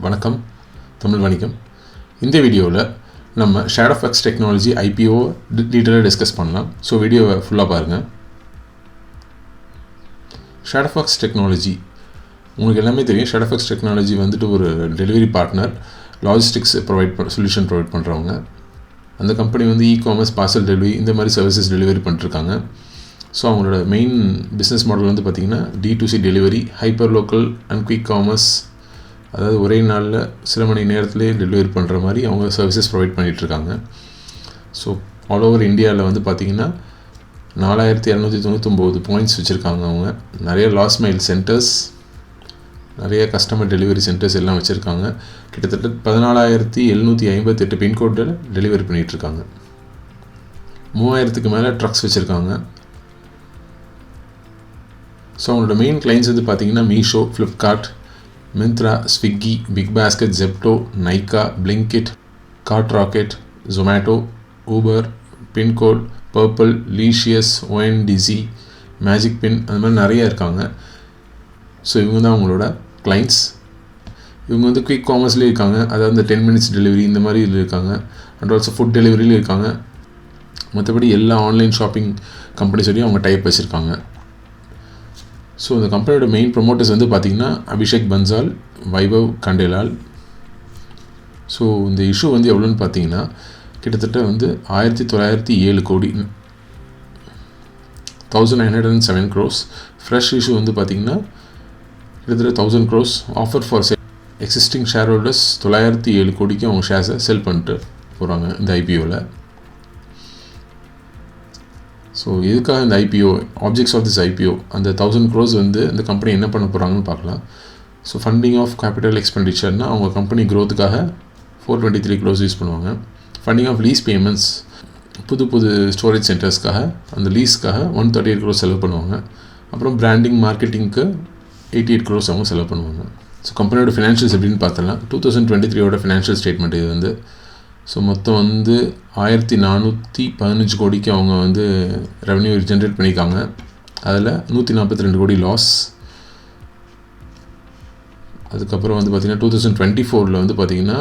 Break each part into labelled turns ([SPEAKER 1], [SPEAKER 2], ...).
[SPEAKER 1] வணக்கம் தமிழ் வணிகம். இந்த வீடியோவில் நம்ம ஷேடோஃபாக்ஸ் டெக்னாலஜி ஐபிஓ டீட்டெயிலாக டிஸ்கஸ் பண்ணலாம். ஸோ வீடியோவை ஃபுல்லாக பாருங்கள். ஷேடோஃபாக்ஸ் டெக்னாலஜி உங்களுக்கு எல்லாமே தெரியும். ஷேடோஃபாக்ஸ் டெக்னாலஜி வந்துட்டு ஒரு delivery partner, logistics solution provide பண்ணுறவங்க. அந்த கம்பெனி வந்து இ-காமர்ஸ், பார்சல் டெலிவரி இந்த மாதிரி சர்வீசஸ் டெலிவரி பண்ணிட்டுருக்காங்க. ஸோ அவங்களோட மெயின் பிஸ்னஸ் மாடல் வந்து பார்த்திங்கன்னா D2C delivery, hyper local and quick commerce. அதாவது ஒரே நாளில் சில மணி நேரத்துலேயே டெலிவரி பண்ணுற மாதிரி அவங்க சர்வீசஸ் ப்ரொவைட் பண்ணிகிட்ருக்காங்க. ஸோ ஆல் ஓவர் இந்தியாவில் வந்து பார்த்திங்கன்னா 4299 பாயிண்ட்ஸ் வச்சுருக்காங்க. அவங்க நிறைய லாஸ்ட் மைல் சென்டர்ஸ், நிறைய கஸ்டமர் டெலிவரி சென்டர்ஸ் எல்லாம் வச்சுருக்காங்க. கிட்டத்தட்ட 14758 பின்கோடில் டெலிவரி பண்ணிகிட்ருக்காங்க. 3000க்கு மேலே ட்ரக்ஸ் வச்சுருக்காங்க. ஸோ அவங்களோட மெயின் கிளைண்ட்ஸ் வந்து பார்த்திங்கன்னா Meesho, Flipkart, Myntra, Swiggy, BigBasket, Zepto, Nykaa, Blinkit, CartRocket, Zomato, Uber, Pincode, Purplle, Licious, ONDC, Magicpin, அது மாதிரி நிறையா இருக்காங்க. ஸோ இவங்க தான் அவங்களோட கிளைண்ட்ஸ். இவங்க வந்து குயிக் காமர்ஸ்லேயும் இருக்காங்க, அதாவது 10 மினிட்ஸ் டெலிவரி இந்த மாதிரி இதில் இருக்காங்க. அண்ட் ஆல்சோ ஃபுட் டெலிவரியிலும் இருக்காங்க. மற்றபடி எல்லா ஆன்லைன் ஷாப்பிங் கம்பெனிஸோடையும் அவங்க டைப் வச்சுருக்காங்க. ஸோ இந்த கம்பெனியோட மெயின் ப்ரொமோட்டர்ஸ் வந்து பார்த்திங்கன்னா அபிஷேக் பன்சால், வைபவ் கண்டேலால். ஸோ இந்த இஷ்யூ வந்து எவ்வளோன்னு பார்த்தீங்கன்னா கிட்டத்தட்ட வந்து 1907 கோடி, 1907 crores. ஃப்ரெஷ் இஷ்யூ வந்து பார்த்திங்கன்னா கிட்டத்தட்ட 1000 crores. Offer for sale, existing share holders 907 கோடிக்கு அவங்க ஷேர்ஸை செல் பண்ணிட்டு போகிறாங்க இந்த ஐபிஓவில். ஸோ இதுக்காக இந்த IPO, objects of this IPO, அந்த 1000 crores வந்து இந்த கம்பெனி என்ன பண்ண போகிறாங்கன்னு பார்க்கலாம். ஸோ ஃபண்டிங் ஆஃப் கேபிட்டல் எக்ஸ்பெண்டிச்சர்னால் அவங்க கம்பெனி க்ரோத்துக்காக 423 crores யூஸ் பண்ணுவாங்க. ஃபண்டிங் ஆஃப் லீஸ் பேமெண்ட்ஸ், புது ஸ்டோரேஜ் சென்டர்ஸ்க்காக, அந்த லீஸ்க்காக 138 crores செலவு பண்ணுவாங்க. அப்புறம் பிராண்டிங், மார்க்கெட்டிங்க்கு 88 crores அவங்க செலவு பண்ணுவாங்க. ஸோ கம்பெனியோட ஃபினான்ஷியல்ஸ் எப்படின்னு பார்த்தலாம். 2023 ஃபினான்ஷியல் ஸ்டேட்மெண்ட் இது வந்து. ஸோ மொத்தம் வந்து 1415 கோடிக்கு அவங்க வந்து ரெவன்யூ ஜென்ரேட் பண்ணியிருக்காங்க. அதில் 142 கோடி லாஸ். அதுக்கப்புறம் வந்து பார்த்திங்கன்னா 2024 வந்து பார்த்திங்கன்னா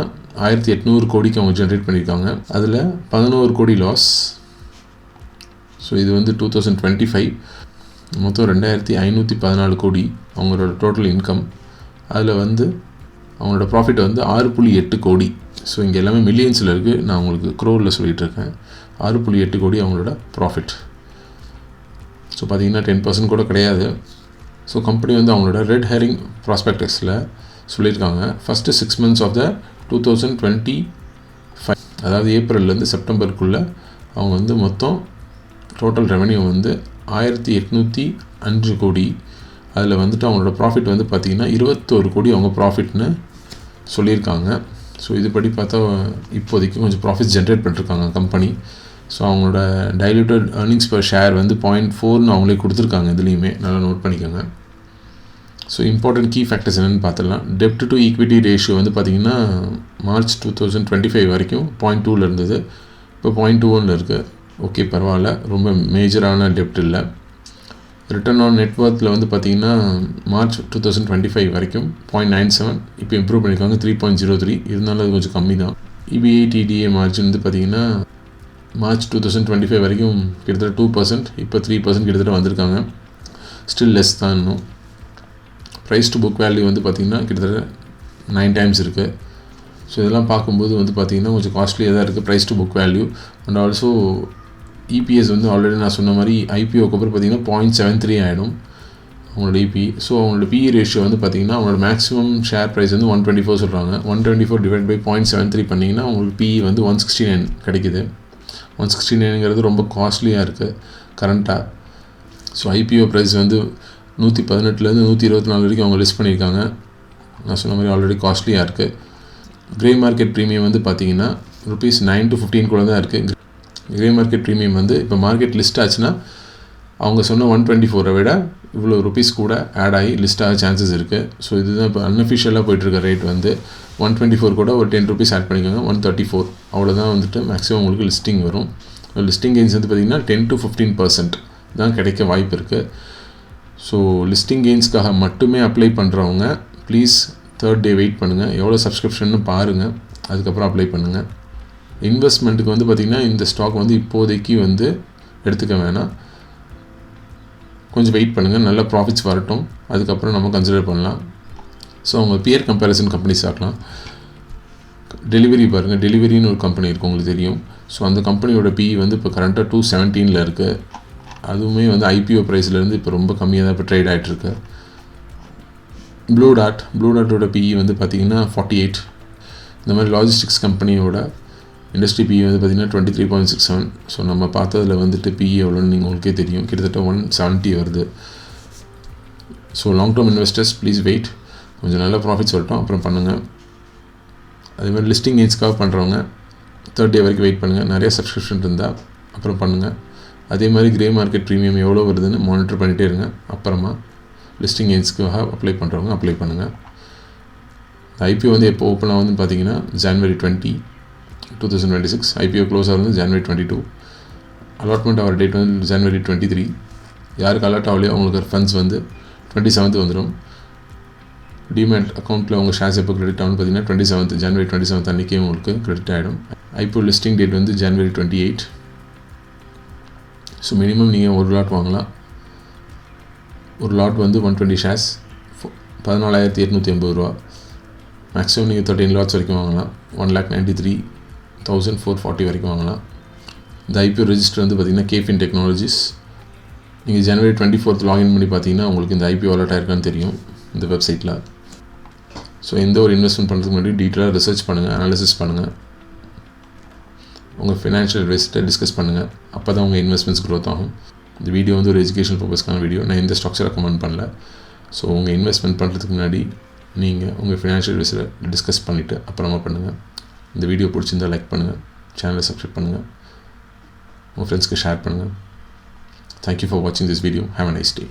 [SPEAKER 1] 1800 கோடிக்கு அவங்க ஜென்ரேட் பண்ணியிருக்காங்க. அதில் 11 கோடி லாஸ். ஸோ இது வந்து 2025 மொத்தம் 2514 கோடி அவங்களோட டோட்டல் இன்கம். அதில் வந்து அவங்களோட ப்ராஃபிட் வந்து 6.8 கோடி. ஸோ இங்கே எல்லாமே மில்லியன்ஸில் இருக்குது, நான் உங்களுக்கு க்ரோரில் சொல்லிகிட்ருக்கேன். 6.8 கோடி அவங்களோட ப்ராஃபிட். ஸோ பார்த்திங்கன்னா 10% கூட கிடையாது. ஸோ கம்பெனி வந்து அவங்களோட ரெட் ஹேரிங் ப்ராஸ்பெக்டஸில் சொல்லியிருக்காங்க, ஃபஸ்ட்டு 6 months ஆஃப் த 2025, அதாவது ஏப்ரல்லேருந்து செப்டம்பருக்குள்ளே அவங்க வந்து மொத்தம் டோட்டல் ரெவன்யூ வந்து 1805 கோடி. அதில் வந்துட்டு அவங்களோட ப்ராஃபிட் வந்து பார்த்திங்கன்னா 21 கோடி அவங்க ப்ராஃபிட்னு சொல்லியிருக்காங்க. ஸோ இதுபடி பார்த்தா இப்போதைக்கு கொஞ்சம் ப்ராஃபிட்ஸ் ஜென்ரேட் பண்ணிருக்காங்க கம்பெனி. ஸோ அவங்களோட டைல்யூட்டட் ஏர்னிங்ஸ் பர் ஷேர் வந்து 0.4ன்னு அவங்களே கொடுத்துருக்காங்க. இதுலேயுமே நல்லா நோட் பண்ணிக்கோங்க. ஸோ இம்பார்ட்டன்ட் கீ ஃபேக்டர்ஸ் என்னென்னு பார்த்துடலாம். டெப்ட் டு ஈக்விட்டி ரேஷியோ வந்து பார்த்திங்கன்னா மார்ச் 2025 வரைக்கும் 0.2ல் இருந்தது, இப்போ 0.21ல் இருக்குது. ஓகே, பரவாயில்ல, ரொம்ப மேஜரான டெப்ட் இல்லை. ரிட்டர்ன் ஆன் நெட்வொர்த்தில் வந்து பார்த்திங்கன்னா மார்ச் 2025 வரைக்கும் 0.97, இப்போ இம்ப்ரூவ் பண்ணியிருக்காங்க 3.03. இருந்தாலும் அது கொஞ்சம் கம்மி தான். EBITDA மார்ஜின் வந்து பார்த்திங்கன்னா மார்ச் 2025 வரைக்கும் கிட்டத்தட்ட 2%, இப்போ 3% கிட்டத்தட்ட வந்திருக்காங்க. ஸ்டில் லெஸ் தான் இன்னும். ப்ரைஸ் டு புக் வேல்யூ வந்து பார்த்திங்கன்னா கிட்டத்தட்ட 9 times இருக்குது. ஸோ இதெல்லாம் பார்க்கும்போது வந்து பார்த்திங்கன்னா கொஞ்சம் காஸ்ட்லியாக தான் இருக்குது price to book value. And also EPS வந்து ஆல்ரெடி நான் சொன்ன மாதிரி ஐபிஓக்கு அப்புறம் பார்த்திங்கன்னா 0.73 ஆகிடும் அவங்களோட இபி. ஸோ அவங்களோட பிஇ ரேஷியோ வந்து பார்த்திங்கன்னா அவங்களோட மேக்ஸிமம் ஷேர் ப்ரைஸ் வந்து 124 சொல்கிறாங்க. 124 டிவைட் பை 0.73 பண்ணிங்கன்னா உங்களுக்கு பிஇ வந்து 169 கிடைக்குது. 169ங்கிறது ரொம்ப காஸ்ட்லியாக இருக்குது கரண்ட்டாக. ஸோ ஐபிஓ ப்ரைஸ் வந்து 118லேருந்து 124 வரைக்கும் அவங்க லிஸ்ட் பண்ணியிருக்காங்க. நான் சொன்ன மாதிரி ஆல்ரெடி காஸ்ட்லியாக இருக்குது. கிரே மார்க்கெட் ப்ரீமியம் வந்து பார்த்திங்கன்னா ₹9 to 15 கூட தான் இருக்குது. கிரே மார்க்கெட் ப்ரீமியம் வந்து இப்போ மார்க்கெட் லிஸ்ட் ஆச்சுன்னா அவங்க சொன்ன 124 விட இவ்வளோ ருபீஸ் கூட ஆட் ஆகி லிஸ்ட் ஆக சான்சஸ் இருக்குது. ஸோ இதுதான் இப்போ அன்அஃபிஷியலாக போய்ட்டுருக்க ரேட் வந்து 124 கூட ஒரு 10 rupees ஆட் பண்ணிக்கோங்க, 134. அவ்வளோதான் வந்துட்டு மேக்ஸிமம் உங்களுக்கு லிஸ்டிங் வரும். லிஸ்டிங் கெயின்ஸ் வந்து பார்த்திங்கன்னா 10 to 15% தான் கிடைக்க வாய்ப்பு இருக்குது. ஸோ லிஸ்டிங் கெயின்ஸ்க்காக மட்டுமே அப்ளை பண்ணுறவங்க ப்ளீஸ் 3rd டே வெயிட் பண்ணுங்கள், எவ்வளோ சப்ஸ்கிரிப்ஷன்னு பாருங்கள், அதுக்கப்புறம் அப்ளை பண்ணுங்கள். இன்வெஸ்ட்மெண்ட்டுக்கு வந்து பார்த்திங்கன்னா இந்த ஸ்டாக் வந்து இப்போதைக்கு வந்து எடுத்துக்க வேணாம், கொஞ்சம் வெயிட் பண்ணுங்கள், நல்ல ப்ராஃபிட்ஸ் வரட்டும், அதுக்கப்புறம் நம்ம கன்சிடர் பண்ணலாம். ஸோ அவங்க பியர் கம்பேரிசன் கம்பெனிஸ் ஆகலாம். டெலிவரி பாருங்கள், டெலிவரின்னு ஒரு கம்பெனி இருக்குது, உங்களுக்கு தெரியும். ஸோ அந்த கம்பெனியோட பிஇ வந்து இப்போ கரண்ட்டாக 217 இருக்குது. அதுவுமே வந்து ஐபிஓ ப்ரைஸ்லேருந்து இப்போ ரொம்ப கம்மியாக தான் இப்போ ட்ரேட் ஆகிட்டுருக்கு. ப்ளூ டாட்டோட பிஇ வந்து பார்த்திங்கன்னா 48. இந்த மாதிரி லாஜிஸ்டிக்ஸ் கம்பெனியோட இண்டஸ்ட்ரி பிஇ வந்து பார்த்திங்கன்னா 23.67. ஸோ நம்ம பார்த்ததில் வந்துட்டு பிஇ எவ்வளோன்னு நீங்கள் உங்களுக்கே தெரியும், கிட்டத்தட்ட 170 வருது. So long term investors please wait, கொஞ்சம் நல்ல ப்ராஃபிட்ஸ் வரட்டும், அப்புறம் பண்ணுங்கள். அதேமாதிரி லிஸ்டிங் கெயின்ஸ்க்காக பண்ணுறவங்க 3rd டே வரைக்கும் வெயிட் பண்ணுங்கள், நிறைய சப்ஸ்கிரிப்ஷன் இருந்தால் அப்புறம் பண்ணுங்கள். அதே மாதிரி கிரே மார்க்கெட் ப்ரீமியம் எவ்வளோ வருதுன்னு மானிட்டர் பண்ணிகிட்டே இருங்க. அப்புறமா லிஸ்டிங் கெயின்ஸ்க்காக அப்ளை பண்ணுறவங்க அப்ளை பண்ணுங்கள். ஐபிஓ வந்து எப்போ ஓப்பன் ஆகுதுன்னு பார்த்தீங்கன்னா January 20, 2026. ஐபிஓ க்ளோஸ் ஆகுது January 22. அலாட்மெண்ட் ஆகிற டேட் வந்து January 23. யாருக்கு அலாட் ஆகலையோ அவங்களுக்கு ஃபண்ட்ஸ் வந்து 27th வந்துடும். டிமேட் அக்கௌண்ட்டில் உங்கள் ஷேர்ஸ் எப்போ கிரெடிட் ஆகும்னு பார்த்தீங்கன்னா January 27 அன்றைக்கே உங்களுக்கு கிரெடிட் ஆகிடும். ஐபிஓ லிஸ்டிங் டேட் வந்து January 28. ஸோ மினிமம் நீங்கள் ஒரு லாட் வாங்கலாம். ஒரு லாட் வந்து 120 ஷேர்ஸ், 14,880 ரூபா. மேக்ஸிமம் நீங்கள் 13 லாட்ஸ் வரைக்கும் வாங்கலாம். 1,93,440 வரைக்கும் வாங்கலாம். இந்த ஐபிஓ ரெஜிஸ்டர் வந்து பார்த்திங்கன்னா கேஃபின் டெக்னாலஜிஸ். நீங்கள் January 24 லாகின் பண்ணி பார்த்தீங்கன்னா உங்களுக்கு இந்த ஐபிஓ அலாட் ஆயிருக்கான்னு தெரியும் இந்த வெப்சைட்டில். ஸோ எந்த ஒரு இன்வெஸ்ட்மெண்ட் பண்ணுறதுக்கு முன்னாடி டீட்டெயிலாக ரிசர்ச் பண்ணுங்கள், அனாலிசிஸ் பண்ணுங்கள், உங்கள் ஃபினான்ஷியல் அட்வைஸர்கிட்ட டிஸ்கஸ் பண்ணுங்கள். அப்போ தான் உங்கள் இன்வெஸ்ட்மெண்ட்ஸ் க்ரோத் ஆகும். இந்த வீடியோ வந்து ஒரு எஜுகேஷன் பர்பஸ்க்கான வீடியோ, நான் எந்த ஸ்டாக்ஸை ரெக்கமெண்ட் பண்ணல. ஸோ உங்கள் இன்வெஸ்ட்மெண்ட் பண்ணுறதுக்கு முன்னாடி நீங்கள் உங்கள் ஃபினான்ஷியல் அட்வைஸரை டிஸ்கஸ் பண்ணிவிட்டு அப்புறமா பண்ணுங்கள். இந்த வீடியோ பிடிச்சிருந்தால் லைக் பண்ணுங்கள், சேனலை சப்ஸ்கிரைப் பண்ணுங்கள், உங்கள் ஃப்ரெண்ட்ஸ்க்கு ஷேர் பண்ணுங்கள். Thank you for watching this video. Have a nice day.